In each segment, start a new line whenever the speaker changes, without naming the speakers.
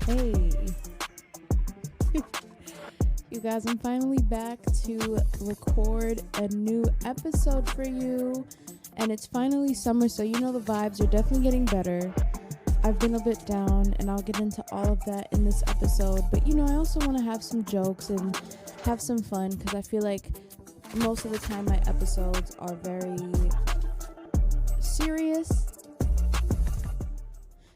Hey, you guys, I'm finally back to record a new episode for you. And it's finally summer, so you know the vibes are definitely getting better. I've been a bit down, and I'll get into all of that in this episode. But you know, I also want to have some jokes and have some fun because I feel like most of the time my episodes are very serious.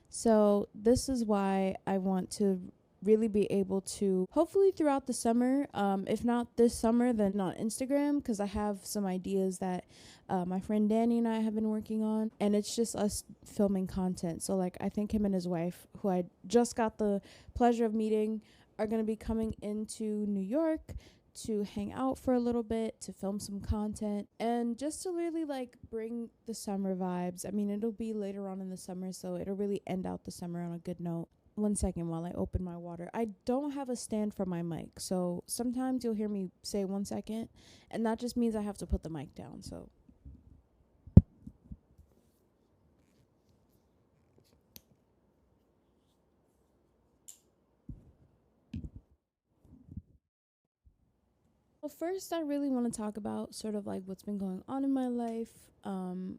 So this is why I want to really be able to, hopefully throughout the summer, if not this summer, then on Instagram, because I have some ideas that my friend Danny and I have been working on, and it's just us filming content. So like, I think him and his wife, who I just got the pleasure of meeting, are going to be coming into New York to hang out for a little bit, to film some content, and just to really like bring the summer vibes. I mean, it'll be later on in the summer, so it'll really end out the summer on a good note. One second while I open my water. I don't have a stand for my mic, so sometimes you'll hear me say 1 second, and that just means I have to put the mic down. So well, first, I really want to talk about sort of like what's been going on in my life,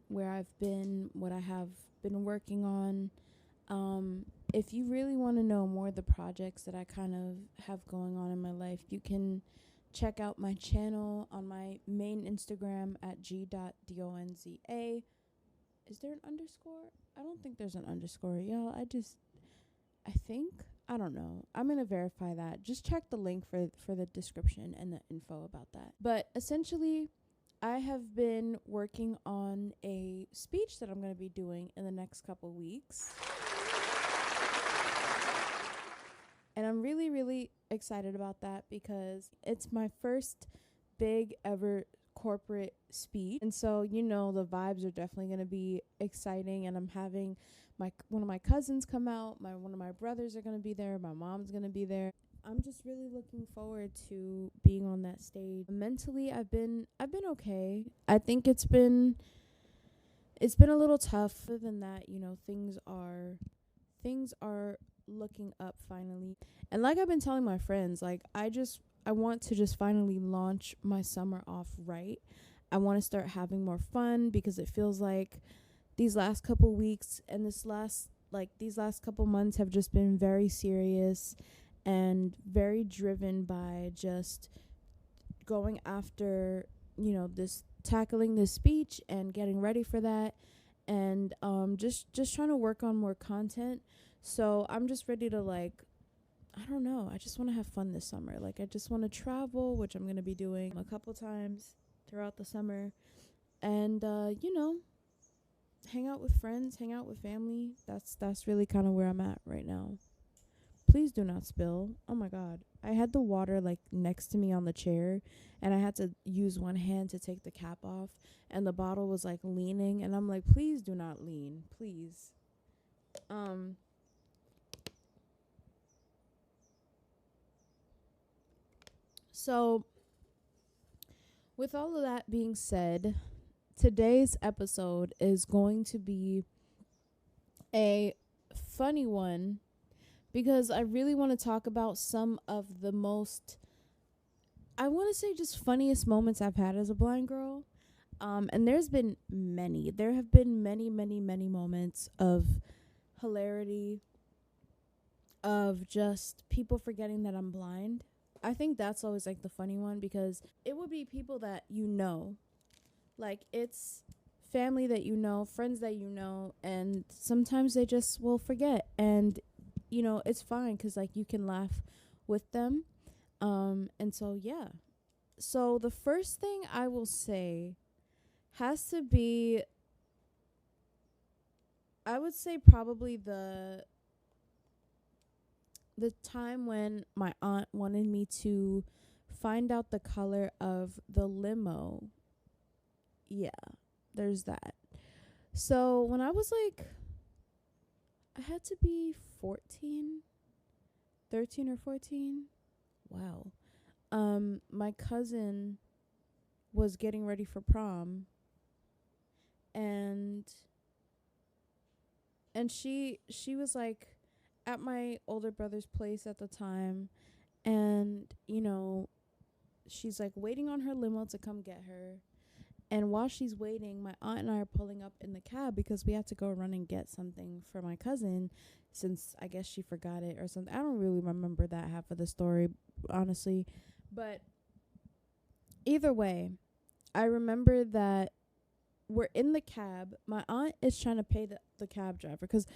where I've been, what I have been working on. If you really want to know more of the projects that I kind of have going on in my life, you can check out my channel on my main Instagram at g.donza. Is there an underscore? I don't think there's an underscore, y'all. I think, I don't know. I'm going to verify that. Just check the link for the description and the info about that. But essentially, I have been working on a speech that I'm going to be doing in the next couple weeks. And I'm really, really excited about that because it's my first big ever corporate speech. And so, you know, the vibes are definitely going to be exciting. And I'm having one of my cousins come out. One of my brothers are going to be there. My mom's going to be there. I'm just really looking forward to being on that stage. Mentally, I've been okay. I think it's been a little tough. Other than that, you know, things are looking up finally. And like I've been telling my friends, like I want to just finally launch my summer off right. I want to start having more fun because it feels like these last couple weeks and these last couple months have just been very serious and very driven by just going after, you know, this tackling this speech and getting ready for that, and just trying to work on more content. So I'm just ready to like, I don't know, I just want to have fun this summer. Like I just want to travel, which I'm going to be doing a couple times throughout the summer, and you know, hang out with friends, hang out with family. That's really kind of where I'm at right now. Please do not spill. Oh my god. I had the water like next to me on the chair, and I had to use one hand to take the cap off, and the bottle was like leaning, and I'm like, please do not lean, please. So with all of that being said, today's episode is going to be a funny one because I really want to talk about some of the most, I want to say, just funniest moments I've had as a blind girl. And there's been many. There have been many, many, many moments of hilarity, of just people forgetting that I'm blind. I think that's always like the funny one because it would be people that you know. Like it's family that you know, friends that you know, and sometimes they just will forget. And, you know, it's fine because like you can laugh with them. And so, yeah. So the first thing I will say has to be, I would say probably the time when my aunt wanted me to find out the color of the limo. Yeah, there's that. So when I was like, I had to be 14, 13 or 14. Wow. My cousin was getting ready for prom, and she was like, at my older brother's place at the time, and she's like waiting on her limo to come get her. And while she's waiting, my aunt and I are pulling up in the cab because we had to go run and get something for my cousin, since I guess she forgot it or something. I don't really remember that half of the story, honestly. But either way, I remember that we're in the cab. My aunt is trying to pay the cab driver because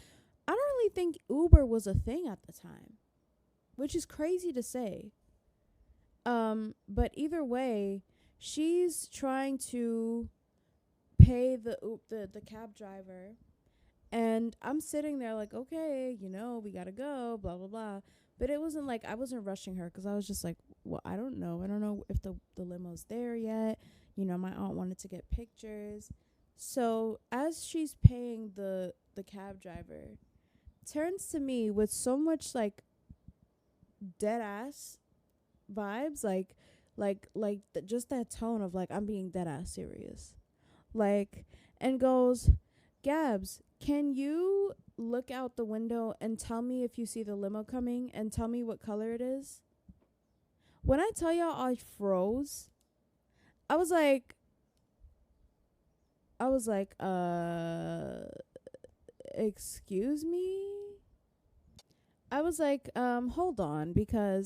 I don't really think Uber was a thing at the time, which is crazy to say. But either way, she's trying to pay the cab driver, and I'm sitting there like, okay, we gotta go, blah blah blah. But it wasn't like I wasn't rushing her because I was just like, well, I don't know if the limo's there yet. My aunt wanted to get pictures. So as she's paying the cab driver, turns to me with so much like dead ass vibes, just that tone of like I'm being dead ass serious, like, and goes, Gabs, can you look out the window and tell me if you see the limo coming and tell me what color it is? When I tell y'all I froze, I was like, excuse me? I was like, hold on, because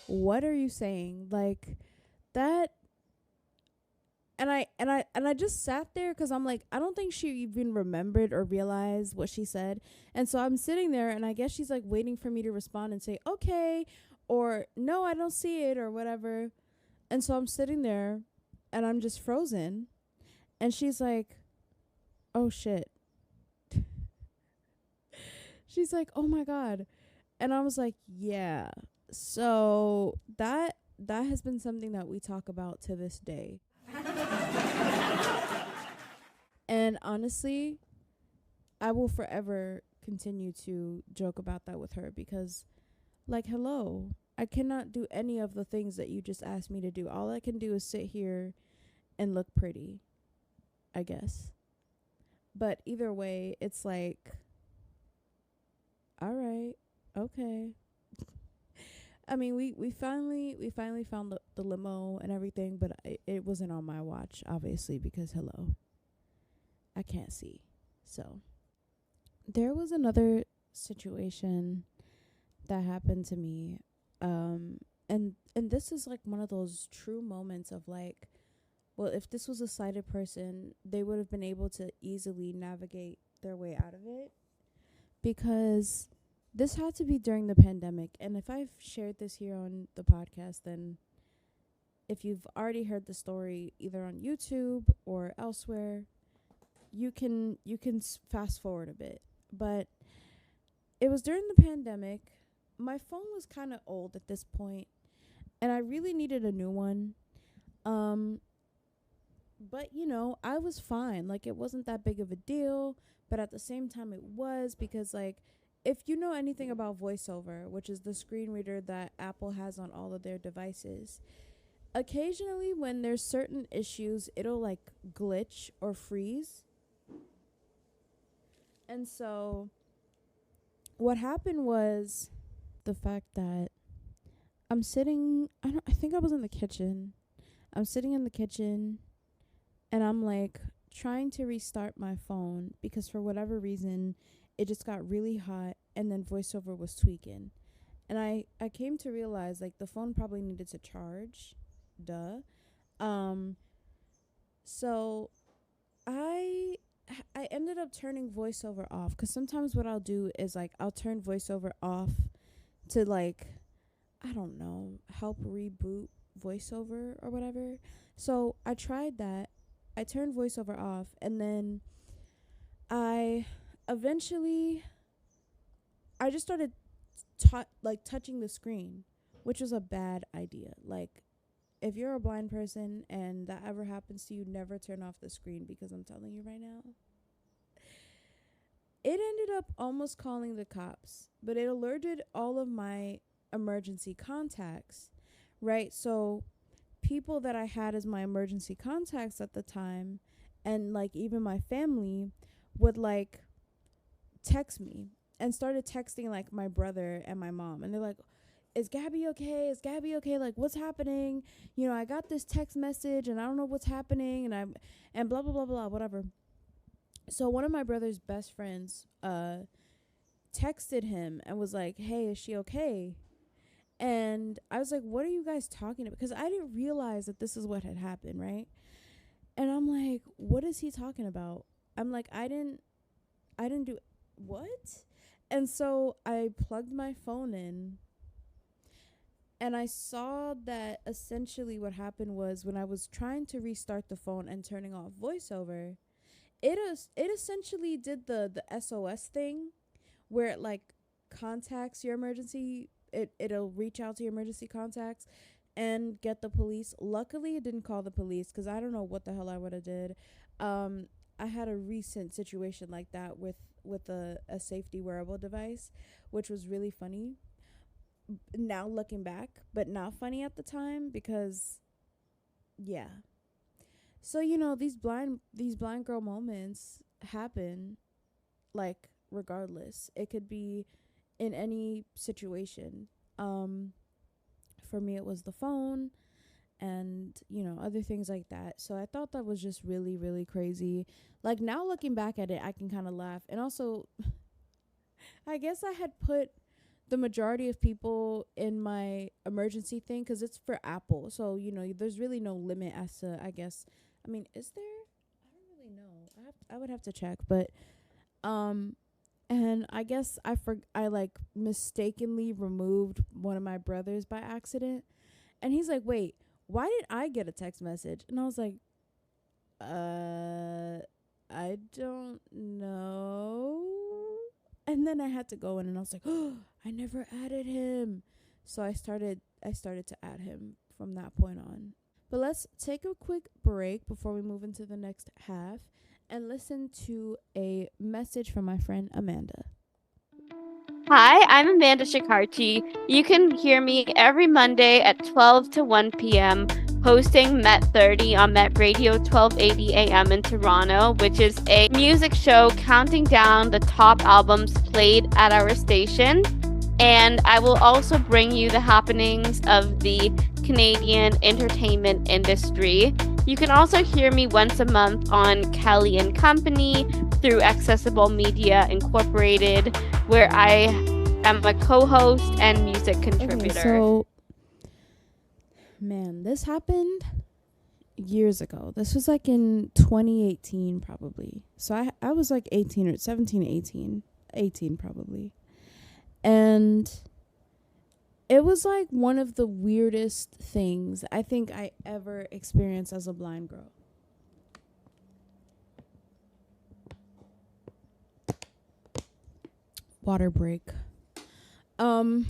what are you saying? Like that. And I just sat there because I'm like, I don't think she even remembered or realized what she said. And so I'm sitting there, and I guess she's like waiting for me to respond and say, okay, or no, I don't see it, or whatever. And so I'm sitting there and I'm just frozen. And she's like, oh shit. She's like, oh my God. And I was like, yeah. So that has been something that we talk about to this day. And honestly, I will forever continue to joke about that with her because, like, hello, I cannot do any of the things that you just asked me to do. All I can do is sit here and look pretty, I guess. But either way, it's like, all right, okay. I mean, we finally found the limo and everything, but it wasn't on my watch, obviously, because hello, I can't see. So there was another situation that happened to me, and this is like one of those true moments of like, well, if this was a sighted person, they would have been able to easily navigate their way out of it, because this had to be during the pandemic. And if I've shared this here on the podcast, then if you've already heard the story either on YouTube or elsewhere, you can fast forward a bit. But it was during the pandemic. My phone was kind of old at this point, and I really needed a new one. But I was fine. Like, it wasn't that big of a deal, but at the same time it was, because like, if you know anything about VoiceOver, which is the screen reader that Apple has on all of their devices, occasionally when there's certain issues, it'll like glitch or freeze. And so what happened was the fact that I'm sitting, I think I was in the kitchen. I'm sitting in the kitchen and I'm like trying to restart my phone because for whatever reason it just got really hot, and then VoiceOver was tweaking. And I came to realize like the phone probably needed to charge. Duh. So I ended up turning VoiceOver off, because sometimes what I'll do is like I'll turn VoiceOver off to like, I don't know, help reboot VoiceOver or whatever. So I tried that. I turned VoiceOver off, and then I just started touching the screen, which was a bad idea. Like, if you're a blind person and that ever happens to you, never turn off the screen, because I'm telling you right now, it ended up almost calling the cops, but it alerted all of my emergency contacts, right? So people that I had as my emergency contacts at the time, and like even my family, would like text me and started texting like my brother and my mom, and they're like, is Gabby okay? Is Gabby okay? Like, what's happening? You know, I got this text message and I don't know what's happening, and blah blah blah blah whatever. So one of my brother's best friends texted him and was like, hey, is she okay? And I was like, what are you guys talking about? Because I didn't realize that this is what had happened, right? And I'm like, what is he talking about? I'm like, I didn't do what? And so I plugged my phone in, and I saw that essentially what happened was when I was trying to restart the phone and turning off voiceover, it essentially did the SOS thing where it like contacts your emergency. It'll reach out to your emergency contacts and get the police. Luckily, it didn't call the police because I don't know what the hell I would have did. I had a recent situation like that with a safety wearable device, which was really funny. Now looking back, but not funny at the time because, yeah. So these blind girl moments happen, like regardless. It could be in any situation. For me, it was the phone and, other things like that. So I thought that was just really, really crazy. Like, now looking back at it, I can kind of laugh. And also, I guess I had put the majority of people in my emergency thing because it's for Apple. So, there's really no limit as to, I guess. I mean, is there? I don't really know. I would have to check. But, and I guess I like mistakenly removed one of my brothers by accident. And he's like, wait, why did I get a text message? And I was like, I don't know. And then I had to go in and I was like, oh, I never added him. So I started to add him from that point on. But let's take a quick break before we move into the next half and listen to a message from my friend Amanda.
Hi, I'm Amanda Shikarchi. You can hear me every Monday at 12 to 1 p.m. hosting Met 30 on Met Radio 1280 a.m. in Toronto, which is a music show counting down the top albums played at our station. And I will also bring you the happenings of the Canadian entertainment industry. You can also hear me once a month on Kelly and Company through Accessible Media Incorporated, where I am a co-host and music contributor.
Okay, so, man, this happened years ago. This was like in 2018 probably. So I was like 18 or 17, 18 probably. And it was like one of the weirdest things I think I ever experienced as a blind girl. Water break. And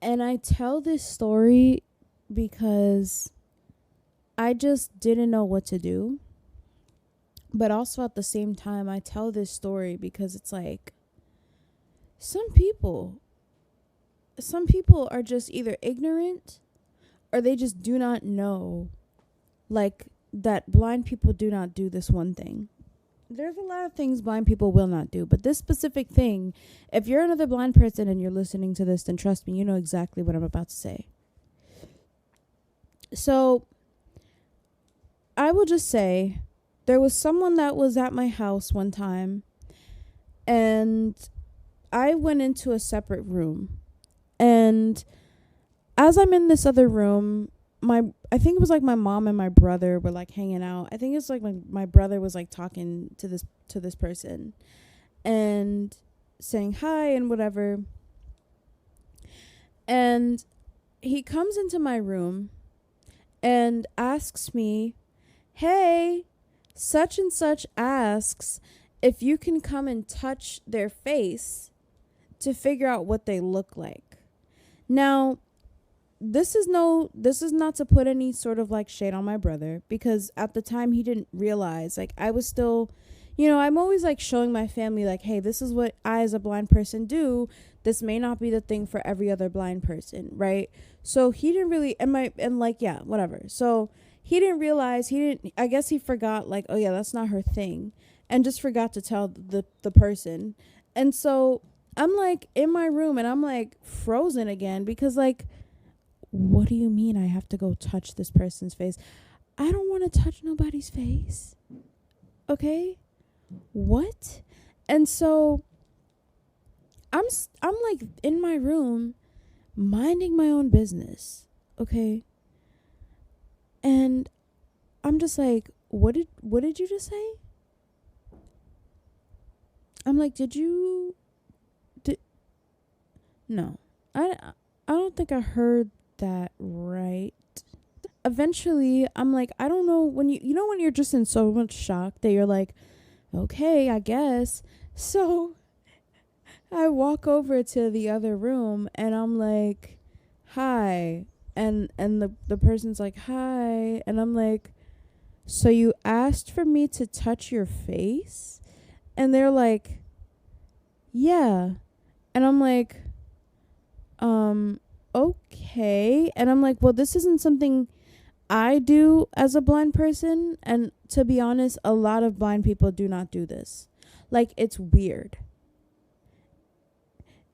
I tell this story because I just didn't know what to do. But also at the same time, I tell this story because it's like some people are just either ignorant or they just do not know, like, that blind people do not do this one thing. There's a lot of things blind people will not do, but this specific thing, if you're another blind person and you're listening to this, then trust me, you know exactly what I'm about to say. So I will just say, there was someone that was at my house one time, and I went into a separate room. And as I'm in this other room, I think it was like my mom and my brother were like hanging out. I think it's like my brother was like talking to this person and saying hi and whatever. And he comes into my room and asks me, hey, such and such asks if you can come and touch their face to figure out what they look like. Now, this is not to put any sort of like shade on my brother, because at the time he didn't realize, like, I was still, I'm always like showing my family like, hey, this is what I as a blind person do. This may not be the thing for every other blind person, right? So he didn't really, whatever. So he didn't realize, I guess he forgot, like, oh yeah, that's not her thing. and just forgot to tell the person. And so I'm like in my room and I'm like frozen again because like, what do you mean I have to go touch this person's face? I don't want to touch nobody's face. Okay? What? And so I'm like in my room minding my own business. Okay? And I'm just like, what did you just say? I'm like, did no. I don't think I heard that right. Eventually, I'm like, I don't know, when you know when you're just in so much shock that you're like, okay, I guess. So I walk over to the other room and I'm like, hi. And the person's like, hi. And I'm like, so you asked for me to touch your face? And they're like, yeah. And I'm like, okay. And I'm like, well, this isn't something I do as a blind person. And to be honest, a lot of blind people do not do this. Like, it's weird.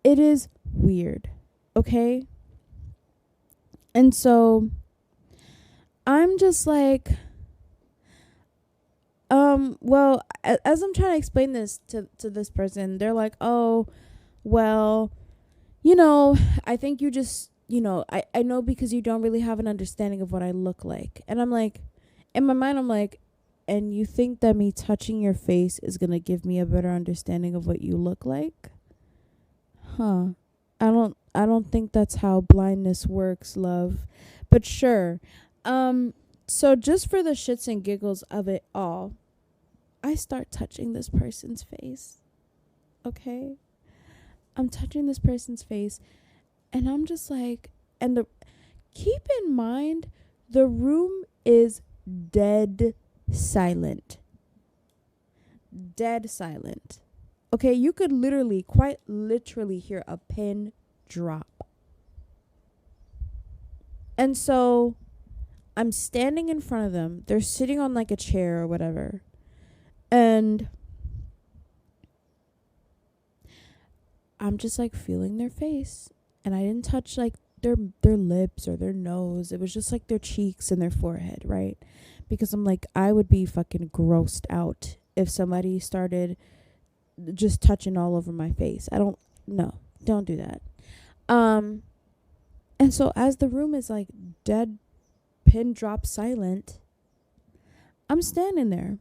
It is weird. Okay? And so I'm just like, well, as I'm trying to explain this to this person, they're like, oh, well, you know, I think you just, you know, I know because you don't really have an understanding of what I look like. And I'm like, in my mind, I'm like, and you think that me touching your face is going to give me a better understanding of what you look like? Huh. I don't think that's how blindness works, love. But sure. So just for the shits and giggles of it all, I start touching this person's face. Okay? I'm touching this person's face and I'm just like, and keep in mind the room is dead silent. Dead silent. Okay, you could quite literally hear a pin drop. And so I'm standing in front of them. They're sitting on like a chair or whatever. And I'm just like feeling their face. And I didn't touch like their lips or their nose. It was just like their cheeks and their forehead, right? Because I'm like, I would be fucking grossed out if somebody started just touching all over my face. Don't do that. And so as the room is like dead pin drop silent, I'm standing there,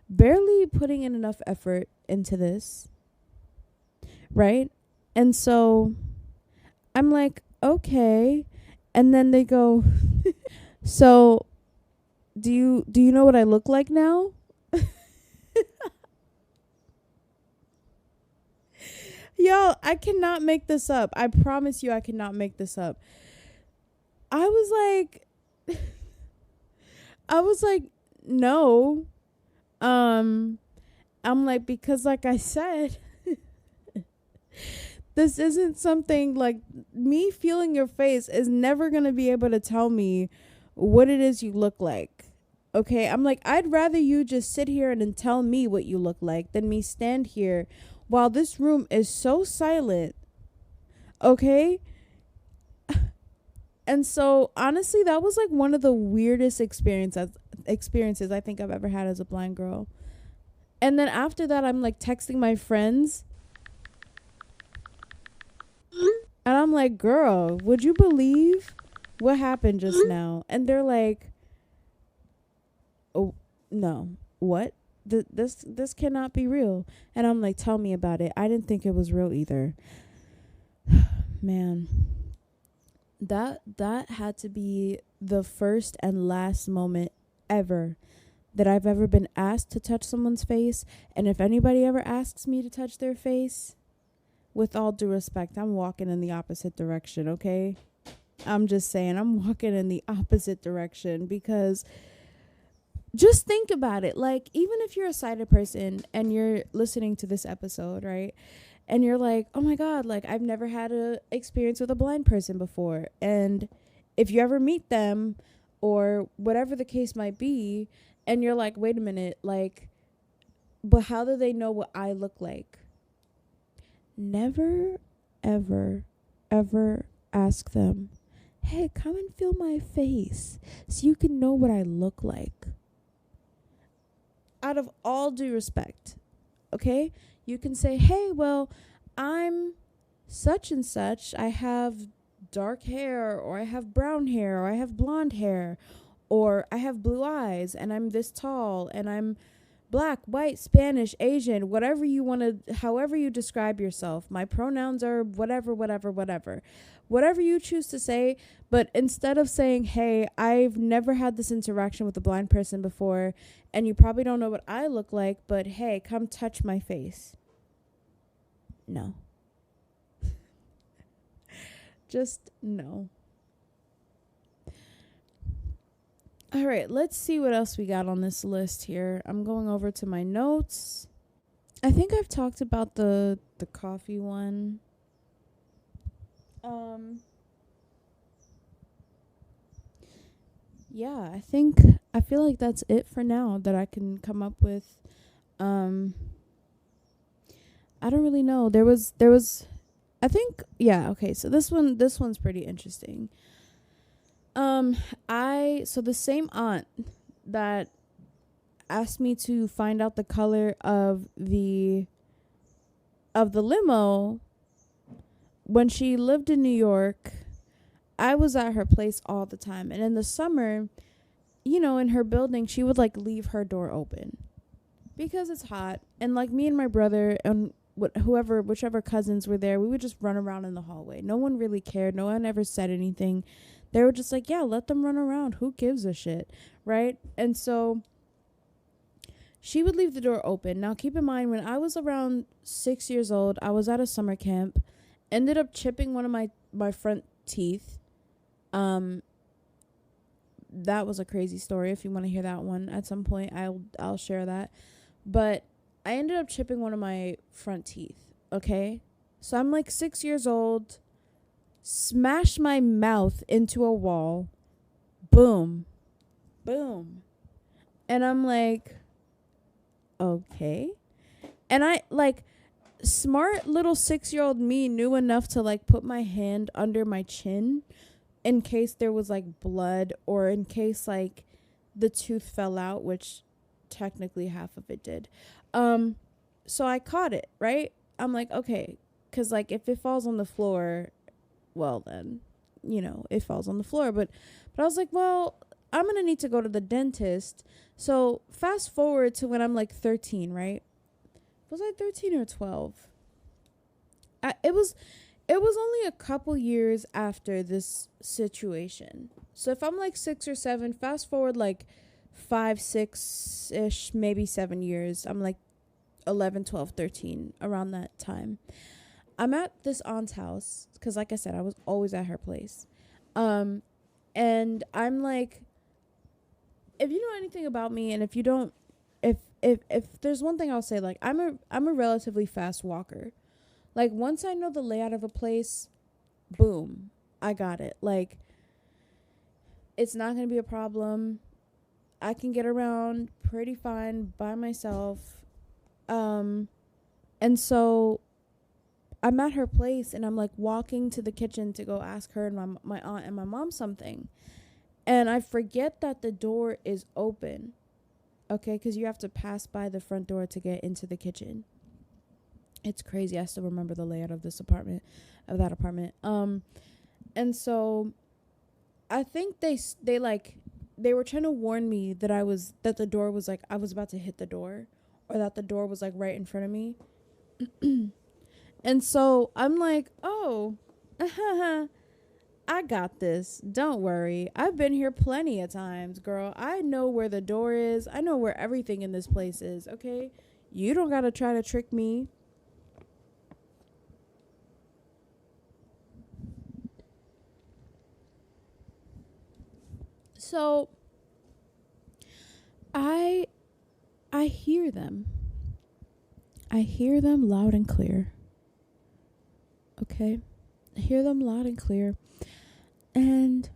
barely putting in enough effort into this, right? And so I'm like, okay. And then they go, so do you know what I look like now? Yo, I cannot make this up. I promise you I cannot make this up. I was like, no. I'm like, because like I said, this isn't something like me feeling your face is never going to be able to tell me what it is you look like. Okay? I'm like, I'd rather you just sit here and tell me what you look like than me stand here while this room is so silent. Okay? And so honestly, that was like one of the weirdest experiences I think I've ever had as a blind girl. And then after that, I'm like texting my friends. And I'm like, girl, would you believe what happened just now? And they're like, oh, no. What? This cannot be real. And I'm like, tell me about it. I didn't think it was real either. Man. That had to be the first and last moment ever that I've ever been asked to touch someone's face. And if anybody ever asks me to touch their face, with all due respect, I'm walking in the opposite direction, okay? I'm just saying, I'm walking in the opposite direction because just think about it. Like, even if you're a sighted person and you're listening to this episode, right? And you're like, oh my God, like I've never had a experience with a blind person before. And if you ever meet them or whatever the case might be, and you're like, wait a minute, like But how do they know what I look like? Never, ever, ever ask them, hey, come and feel my face so you can know what I look like. Out of all due respect, okay? You can say, hey, well, I'm such and such. I have dark hair, or I have brown hair, or I have blonde hair, or I have blue eyes, and I'm this tall, and I'm black, white, Spanish, Asian, whatever you want to, however you describe yourself. My pronouns are whatever, whatever, whatever. Whatever you choose to say, but instead of saying, hey, I've never had this interaction with a blind person before, and you probably don't know what I look like, but hey, come touch my face. No. Just no. All right, let's see what else we got on this list here. I'm going over to my notes. I think I've talked about the coffee one. Yeah, I feel like that's it for now that I can come up with. I don't really know. There was I think, yeah, okay. So this one's pretty interesting. So the same aunt that asked me to find out the color of the limo, when she lived in New York, I was at her place all the time. And in the summer, you know, in her building, she would like leave her door open because it's hot. And like me and my brother and whichever cousins were there, we would just run around in the hallway. No one really cared. No one ever said anything. They were just like, yeah, let them run around. Who gives a shit? Right? And so she would leave the door open. Now, keep in mind, when I was around 6 years old, I was at a summer camp, ended up chipping one of my front teeth. That was a crazy story. If you want to hear that one at some point, I'll share that. But I ended up chipping one of my front teeth. Okay? So I'm like 6 years old, smashed my mouth into a wall. Boom. Boom. And I'm like, okay. And I like, smart little 6-year-old me knew enough to like put my hand under my chin in case there was like blood, or in case like the tooth fell out, which technically half of it did. So I caught it, right? I'm like, okay, because like if it falls on the floor, well then, you know, it falls on the floor. But I was like, well, I'm gonna need to go to the dentist. So fast forward to when I'm like 13, right? Was I 13 or 12? It was only a couple years after this situation. So if I'm like 6 or 7, fast forward like 5, 6-ish, maybe 7 years. I'm like 11, 12, 13, around that time. I'm at this aunt's house because, like I said, I was always at her place. And I'm like, if you know anything about me, and if you don't, if there's one thing I'll say, like I'm a relatively fast walker. Like once I know the layout of a place, boom, I got it. Like it's not going to be a problem. I can get around pretty fine by myself. And so I'm at her place and I'm like walking to the kitchen to go ask her and my aunt and my mom something. And I forget that the door is open. Okay, because you have to pass by the front door to get into the kitchen. It's crazy. I still remember the layout of that apartment. And so I think they were trying to warn me that the door was like, I was about to hit the door, or that the door was like right in front of me. And so I'm like, oh, I got this. Don't worry. I've been here plenty of times, girl. I know where the door is. I know where everything in this place is, okay? You don't got to try to trick me. So I hear them. I hear them loud and clear. Okay? I hear them loud and clear. And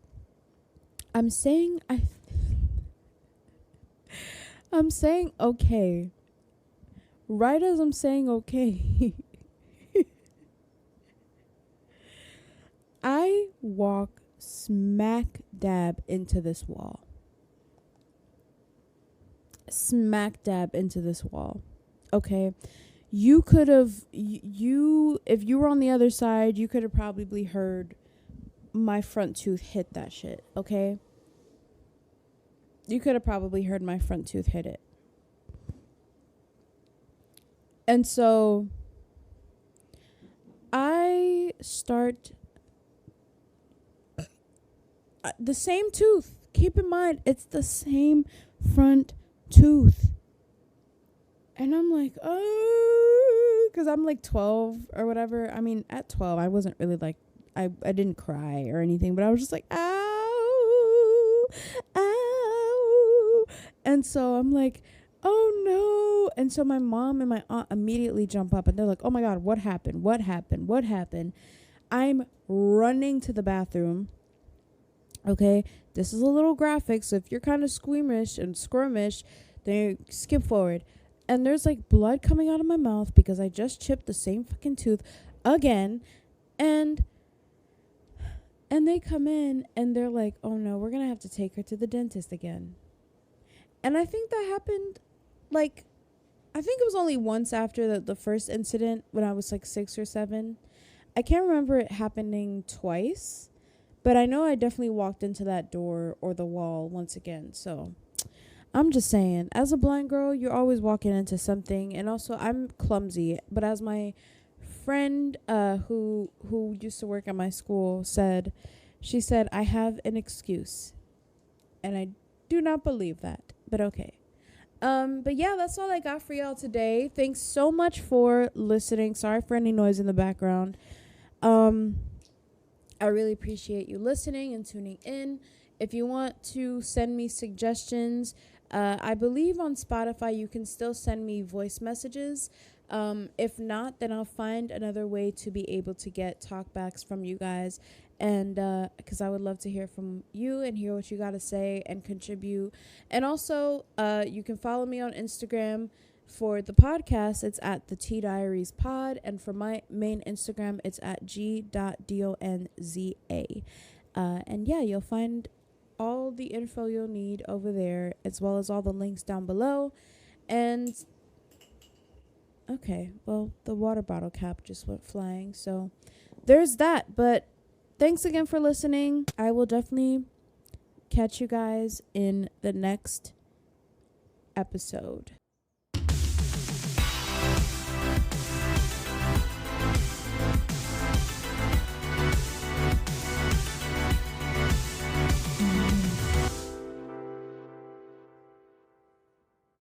I'm saying okay. right as I'm saying okay, I walk smack dab into this wall. Smack dab into this wall. Okay. You could have, if you were on the other side, you could have probably heard my front tooth hit that shit. Okay. You could have probably heard my front tooth hit it. And so I start the same tooth. Keep in mind, it's the same front tooth. And I'm like, oh, because I'm like 12 or whatever. I mean, at 12, I wasn't really like, I didn't cry or anything, but I was just like, ow, ow. And so I'm like, oh no. And so my mom and my aunt immediately jump up and they're like, oh my God, what happened? What happened? What happened? I'm running to the bathroom. Okay, this is a little graphic, so if you're kind of squeamish and squirmish, then skip forward. And there's like blood coming out of my mouth because I just chipped the same fucking tooth again. And they come in and they're like, oh no, we're gonna have to take her to the dentist again. And I think that happened, like, I think it was only once after the first incident when I was like 6 or 7. I can't remember it happening twice, but I know I definitely walked into that door or the wall once again. So I'm just saying, as a blind girl, you're always walking into something. And also, I'm clumsy. But as my friend who used to work at my school said, she said, I have an excuse. And I do not believe that. But okay. But yeah, that's all I got for y'all today. Thanks so much for listening. Sorry for any noise in the background. I really appreciate you listening and tuning in. If you want to send me suggestions, I believe on Spotify you can still send me voice messages. If not, then I'll find another way to be able to get talkbacks from you guys. And because I would love to hear from you and hear what you got to say and contribute. And also, you can follow me on Instagram. For the podcast, it's at the Tea Diaries Pod. And for my main Instagram, it's at g.donza. And yeah, you'll find all the info you'll need over there, as well as all the links down below. And okay, well, the water bottle cap just went flying. So there's that. But thanks again for listening. I will definitely catch you guys in the next episode.